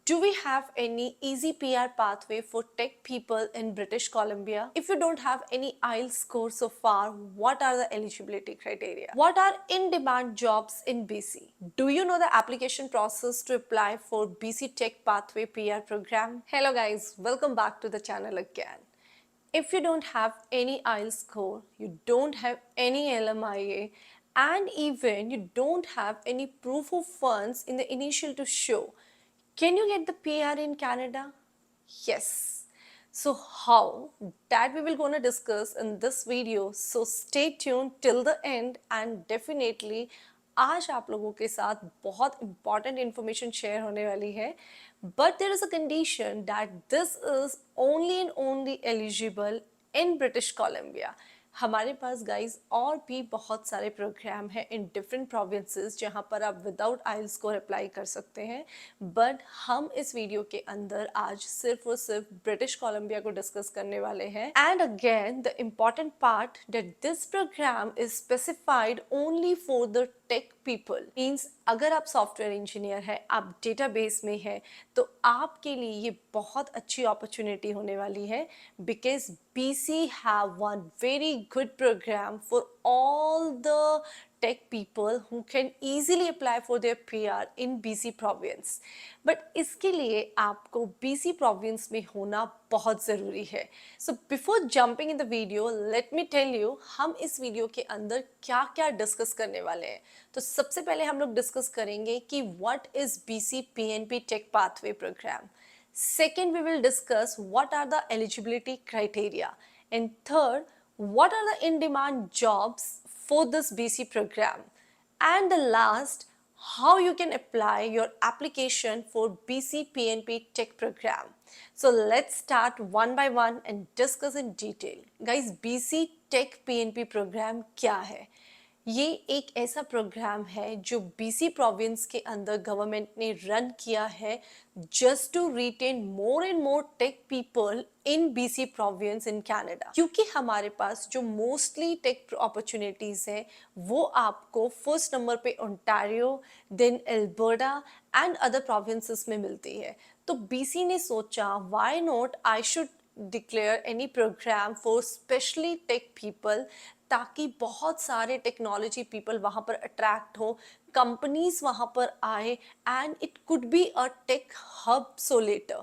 Do we have any easy PR pathway for tech people in British Columbia? If you don't have any IELTS score so far, what are the eligibility criteria? What are in-demand jobs in BC? Do you know the application process to apply for BC Tech Pathway PR program? Hello guys, welcome back to the channel again. If you don't have any IELTS score, you don't have any LMIA, and even you don't have any proof of funds in the initial to show, can you get the PR in Canada? Yes. So how? That we will gonna discuss in this video. So stay tuned till the end and definitely आज आप लोगों के साथ बहुत important information share होने वाली है. But there is a condition that this is only and only eligible in British Columbia. हमारे पास गाइज और भी बहुत सारे प्रोग्राम हैं इन डिफरेंट प्रोविंसेस जहाँ पर आप विदाउट आइल्स स्कोर अप्लाई कर सकते हैं, बट हम इस वीडियो के अंदर आज सिर्फ और सिर्फ ब्रिटिश कोलंबिया को डिस्कस करने वाले हैं. And again the important part that this program is specified only for the tech people. Means अगर आप सॉफ्टवेयर इंजीनियर हैं, आप डेटाबेस में हैं, तो आपके लिए ये बहुत अच्छी अपॉर्चुनिटी होने वाली है, because BC have one very good program for all the tech people who can easily apply for their PR in BC province. But इसके लिए आपको BC province में होना बहुत ज़रूरी है. So before jumping in the video, let me tell you हम इस वीडियो के अंदर क्या क्या डिस्कस करने वाले हैं. तो सबसे पहले हम लोग डिस्कस करेंगे कि what is BC PNP Tech Pathway Program. Second, we will discuss what are the eligibility criteria. And third, what are the in-demand jobs for this BC program. And the last, how you can apply your application for BC PNP Tech program. So let's start one by one and discuss in detail. Guys, BC Tech PNP program क्या है? ये एक ऐसा programme है जो BC province के अंदर government ने रन किया है just to retain more and more tech people in BC province in Canada. क्योंकि हमारे पास जो मोस्टली टेक अपॉर्चुनिटीज हैं वो आपको फर्स्ट नंबर पे Ontario, then Alberta and other provinces में मिलती है. तो BC ने सोचा why not I should declare any program for specially tech people, ताकि बहुत सारे टेक्नोलॉजी पीपल वहाँ पर अट्रैक्ट हो, कंपनीज वहाँ पर आए and it could be a tech hub so later.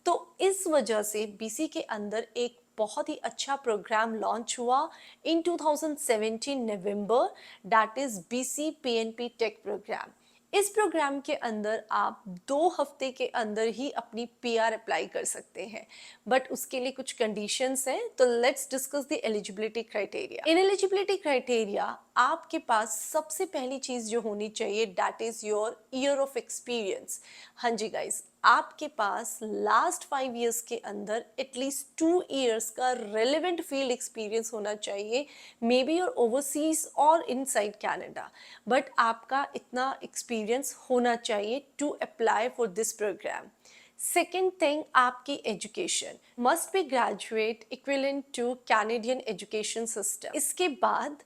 तो इस वजह से BC के अंदर एक बहुत ही अच्छा प्रोग्राम लॉन्च हुआ in 2017 November, that is BC PNP tech program. इस प्रोग्राम के अंदर आप 2 हफ्ते के अंदर ही अपनी PR अप्लाई कर सकते हैं, बट उसके लिए कुछ कंडीशंस हैं. तो let's discuss the eligibility criteria. In eligibility criteria आपके पास सबसे पहली चीज जो होनी चाहिए that is your year of experience. हाँ जी गाइज, आपके पास लास्ट 5 years के अंदर एटलीस्ट 2 years का रेलिवेंट फील्ड एक्सपीरियंस होना चाहिए, मे बी और ओवरसीज और इनसाइड कैनेडा, बट आपका इतना एक्सपीरियंस होना चाहिए to apply for this program. Second thing, आपकी education must be graduate equivalent to Canadian education system. इसके बाद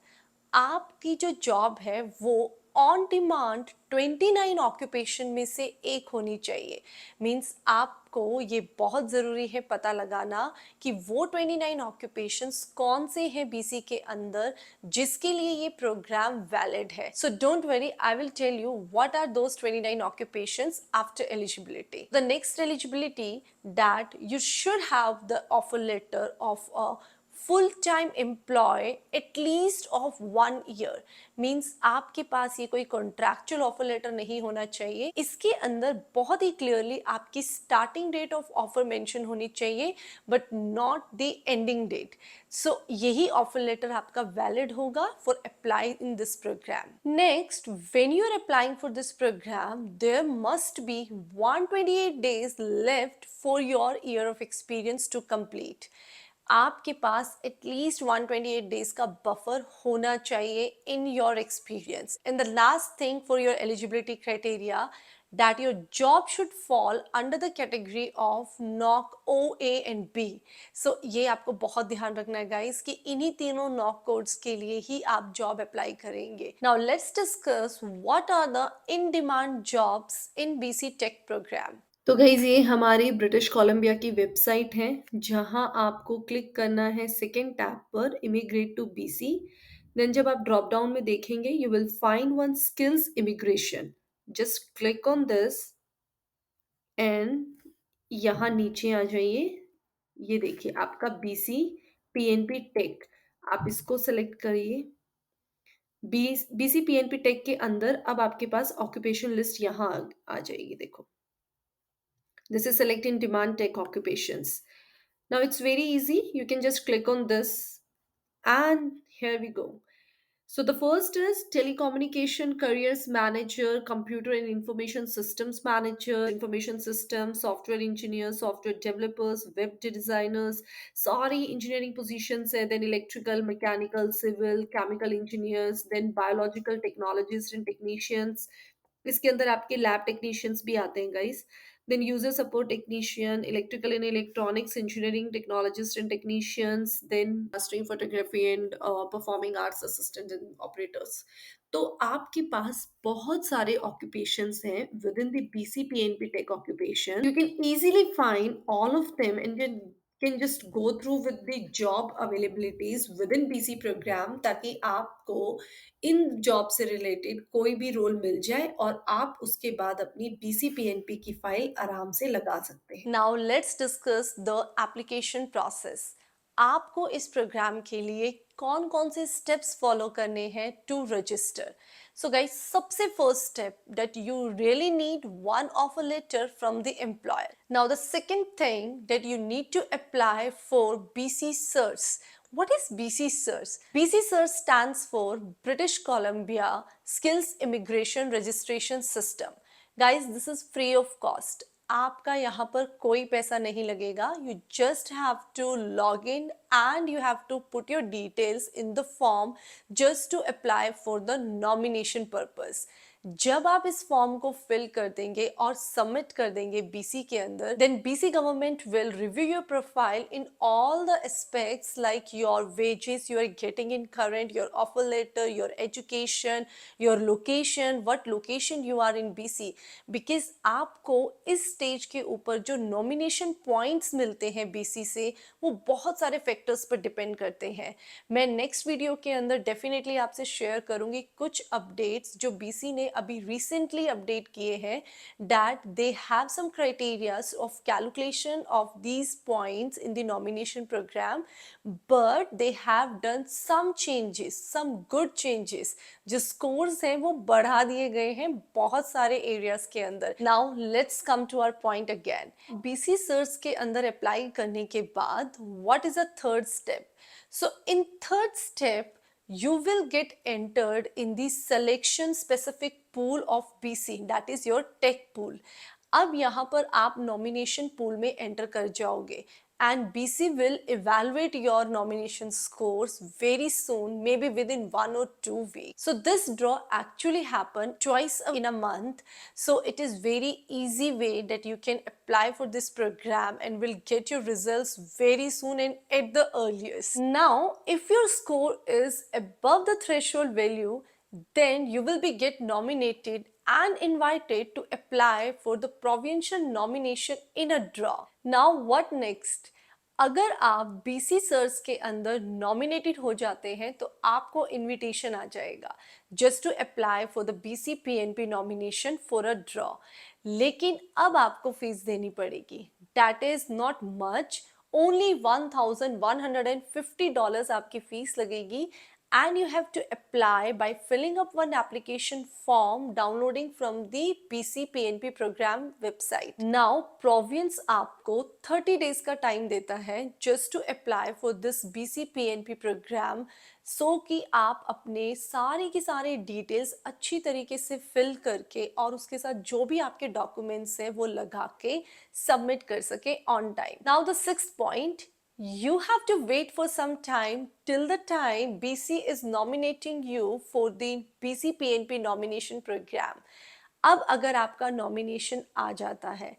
आपकी जो जॉब है वो ऑन डिमांड 29 ऑक्यूपेशन में से एक होनी चाहिए. मीन्स आपको ये बहुत ज़रूरी है पता लगाना कि वो 29 ऑक्यूपेशंस कौन से हैं BC के अंदर जिसके लिए ये प्रोग्राम वैलिड है. So don't worry, I will tell you what are those 29 occupations after eligibility. The next eligibility that you should have the offer letter of a full-time employee at least of 1 year. Means आपके पास ये कोई contractual offer letter नहीं होना चाहिए. इसके अंदर बहुत ही क्लियरली आपकी starting date of offer mention होनी चाहिए but not the ending date. So यही ऑफर लेटर आपका वैलिड होगा for apply in this program. Next, when you are applying for this program there must be 128 days left for your year of experience to complete. आपके पास at least 128 days का buffer होना चाहिए in your experience. And the last thing for your eligibility criteria that your job should fall under the category of NOC O, A and B. So ये आपको बहुत ध्यान रखना है गाइस कि इन्हीं तीनों NOC कोड्स के लिए ही आप जॉब अप्लाई करेंगे. Now let's discuss what are the in-demand jobs in BC Tech program. तो गाइज़ ये हमारी ब्रिटिश कोलंबिया की वेबसाइट है, जहाँ आपको क्लिक करना है सेकंड टैब पर इमिग्रेट टू बीसी। देन जब आप ड्रॉप डाउन में देखेंगे you will find one skills immigration. Just click on this and यहाँ नीचे आ जाइए। ये देखिए आपका बीसी पीएनपी टेक, आप इसको सेलेक्ट करिए। बीसी पीएनपी टेक के अंदर अब आपके पास ऑक्यूपेशन लिस्ट यहाँ आ जाएगी, देखो। This is select in demand tech occupations. Now it's very easy. You can just click on this and here we go. So the first is telecommunication careers manager, computer and information systems manager, information systems, software engineers, software developers, web designers, sorry, engineering positions, and then electrical, mechanical, civil, chemical engineers, then biological technologists and technicians. इसके अंदर आपके lab technicians भी आते हैं guys. Then user support technician, electrical and electronics engineering technologist and technicians, then mastering photography and performing arts assistant and operators. तो आपके पास बहुत सारे ऑक्यूपेशंस हैं within the BCPNP tech occupation. You can easily find all of them and can just go through with the job availabilities within BC program, ताकि आपको इन job से related कोई भी रोल मिल जाए और आप उसके बाद अपनी बीसीपीएनपी की फाइल आराम से लगा सकते हैं। Now let's discuss the application process. आपको इस प्रोग्राम के लिए कौन कौन से स्टेप्स फॉलो करने हैं टू रजिस्टर। सो गाइस, सबसे first step that you really need one offer letter from the employer. Now the second thing that you need to apply for BC search. What is BC Search? BC Search stands for British Columbia Skills Immigration Registration System. Guys, this is free of cost. आपका यहाँ पर कोई पैसा नहीं लगेगा. You just have to log in and you have to put your details in the form just to apply for the nomination purpose. जब आप इस फॉर्म को फिल कर देंगे और सबमिट कर देंगे बीसी के अंदर, then BC government will review your profile in all the aspects like your wages you are getting in current, your offer letter, your education, your location, what location you are in BC. Because आपको इस stage के ऊपर जो nomination points मिलते हैं BC से, वो बहुत सारे फैक्टर्स पर डिपेंड करते हैं। मैं नेक्स्ट वीडियो के अंदर डेफिनेटली आपसे शेयर करूंगी कुछ अपडेट्स जो बीसी ने अभी रिसेंटली अपडेट किए हैं, that they have some criterias of calculation of these points in the nomination program, but they have done some changes, some good changes. जो स्कोर्स हैं वो बढ़ा दिए गए हैं बहुत सारे एरियाज के अंदर। Now let's come to our point again. BC search के अंदर अप्लाई करने के बाद what is a third step? So in third step, you will get entered in the selection specific pool of BC, that is your tech pool. अब यहाँ पर आप nomination pool में एंटर कर जाओगे and BC will evaluate your nomination scores very soon, maybe within 1 or 2 weeks. So this draw actually happen twice in a month. So it is very easy way that you can apply for this program and will get your results very soon and at the earliest. Now, if your score is above the threshold value, then you will be get nominated and invited to apply for the provincial nomination in a draw. Now what next? अगर आप BC search के अंदर nominated हो जाते हैं तो आपको invitation आ जाएगा just to apply for the BC PNP nomination for a draw. लेकिन अब आपको फीस देनी पड़ेगी, that is not much, only $1,150 आपकी फीस लगेगी and you have to apply by filling up one application form downloading from the BC PNP program website. Now province आपको 30 days का time देता है just to apply for this BC PNP program, so कि आप अपने सारे की सारे डिटेल्स अच्छी तरीके से फिल करके और उसके साथ जो भी आपके डॉक्यूमेंट्स हैं वो लगा के सबमिट कर सके on time. Now the sixth point, you have to wait for some time till the time BC is nominating you for the BC PNP nomination program. अब अगर आपका नॉमिनेशन आ जाता है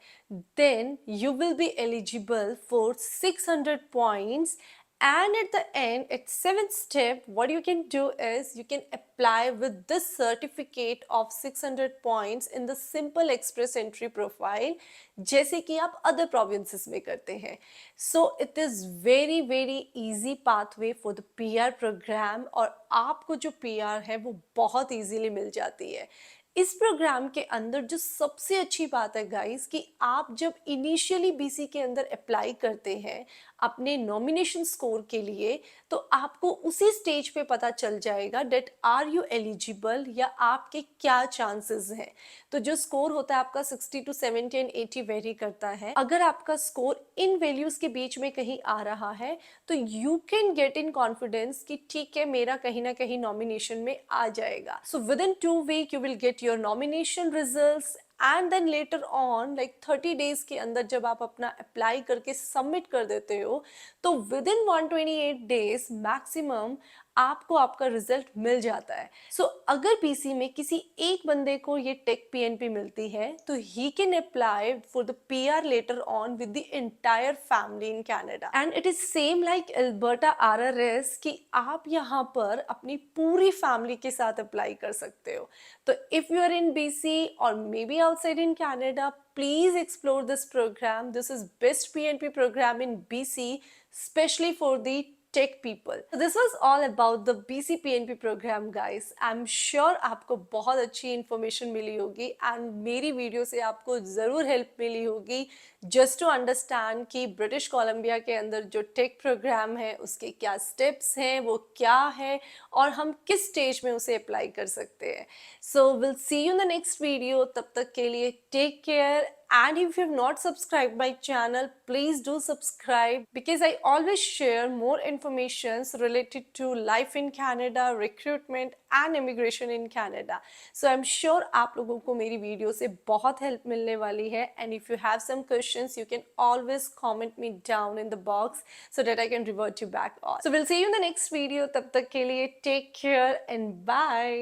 then you will be eligible for 600 points And at the end, at 7th step, what you can do is you can apply with this certificate of 600 points in the simple express entry profile, जैसे कि आप other provinces में करते हैं. So it is very very easy pathway for the PR program, और आपको जो PR है वो बहुत easily मिल जाती है. इस प्रोग्राम के अंदर जो सबसे अच्छी बात है गाइस, कि आप जब इनिशियली बीसी के अंदर अप्लाई करते हैं अपने नॉमिनेशन स्कोर के लिए, तो आपको उसी स्टेज पे पता चल जाएगा डेट आर यू एलिजिबल, या आपके क्या चांसेस हैं. तो जो स्कोर होता है आपका 60 to 70 एंड 80 वेरी करता है. अगर आपका स्कोर इन वैल्यूज के बीच में कहीं आ रहा है तो you can get in confidence कि ठीक है, मेरा कहीं ना कहीं नॉमिनेशन में आ जाएगा. So within 2 week you will get your nomination results, and then later on like 30 days के अंदर जब आप अपना अप्लाई करके सबमिट कर देते हो, तो विद इन 128 days मैक्सिमम आपको आपका रिजल्ट मिल जाता है. सो अगर बीसी में किसी एक बंदे को ये टेक पीएनपी मिलती है, तो he can apply for the PR later on with the entire family in Canada. And it is same like Alberta RRS, कि आप यहाँ पर अपनी पूरी फैमिली के साथ अप्लाई कर सकते हो. तो if you are in BC और maybe outside in Canada, please explore this program. This is best PNP program in BC, especially for the tech people. So this was all about the BC PNP program guys. I'm sure आपको बहुत अच्छी information मिली होगी, and मेरी video से आपको ज़रूर help मिली होगी just to understand कि ब्रिटिश कोलंबिया के अंदर जो टेक प्रोग्राम है उसके क्या स्टेप्स हैं, वो क्या है, और हम किस स्टेज में उसे अप्लाई कर सकते हैं. So will see you in the next video. तब तक के लिए take care. And if you have not subscribed my channel, please do subscribe, because I always share more informations related to life in Canada, recruitment and immigration in Canada. So I'm sure आप लोगों को मेरी video से बहुत help मिलने वाली है. And if you have some questions, you can always comment me down in the box so that I can revert you back on. So we'll see you in the next video. तब तक के लिए take care and bye.